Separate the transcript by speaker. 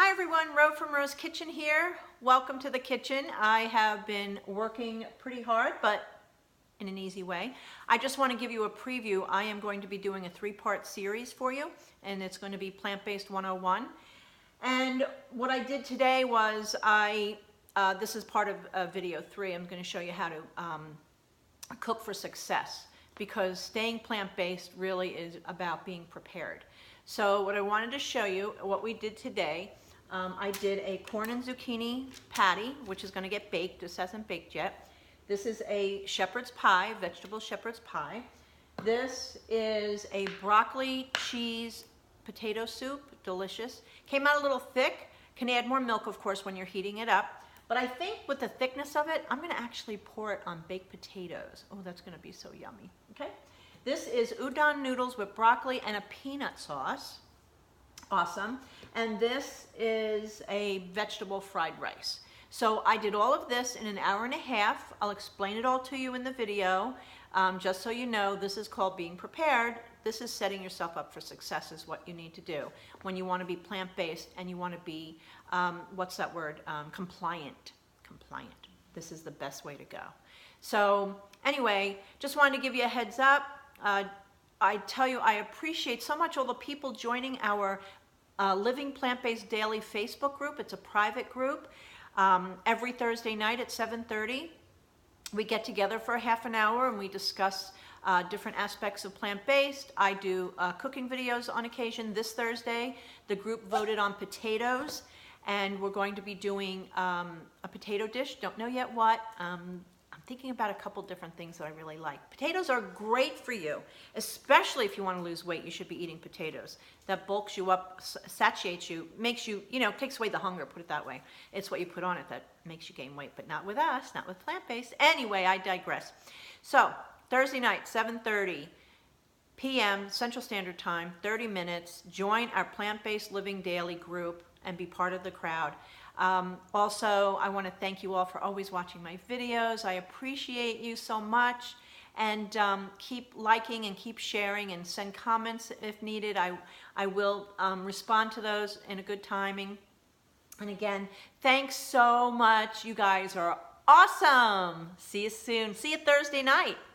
Speaker 1: Hi everyone, Ro from Ro's Kitchen here. Welcome to the kitchen. I have been working pretty hard, but in an easy way. I just want to give you a preview. I am going to be doing a 3-part series for you, and it's going to be Plant-Based 101. And what I did today was this is part of video 3. I'm going to show you how to cook for success, because staying plant-based really is about being prepared. So what I wanted to show you, what we did today, I did a corn and zucchini patty, which is going to get baked. This hasn't baked yet. This is a shepherd's pie, vegetable shepherd's pie. This is a broccoli cheese potato soup, delicious. Came out a little thick. Can add more milk, of course, when you're heating it up. But I think with the thickness of it, I'm going to actually pour it on baked potatoes. Oh, that's going to be so yummy. Okay. This is udon noodles with broccoli and a peanut sauce. Awesome. And this is a vegetable fried rice. So I did all of this in an hour and a half. I'll explain it all to you in the video. Just so you know, this is called being prepared. This is setting yourself up for success is what you need to do when you want to be plant-based and you want to be, what's that word, compliant. Compliant. This is the best way to go. So anyway, just wanted to give you a heads up. I tell you, I appreciate so much all the people joining our Living Plant-Based Daily Facebook group. It's a private group. Every Thursday night at 7:30, we get together for a half an hour and we discuss different aspects of plant-based. I do cooking videos on occasion. This Thursday, the group voted on potatoes, and we're going to be doing a potato dish. Don't know yet what. I'm thinking about a couple different things that I really like. Potatoes are great for you, especially if you want to lose weight. You should be eating potatoes. That bulks you up, satiates you, makes you, takes away the hunger, put it that way. It's what you put on it that makes you gain weight, but not with us, not with plant-based. Anyway, I digress. So, Thursday night, 7:30 p.m. Central Standard Time, 30 minutes. Join our Plant-Based Living Daily group and be part of the crowd. Also, I want to thank you all for always watching my videos. I appreciate you so much. And keep liking and keep sharing and send comments if needed. I will respond to those in a good timing. And again, thanks so much. You guys are awesome. See you soon. See you Thursday night.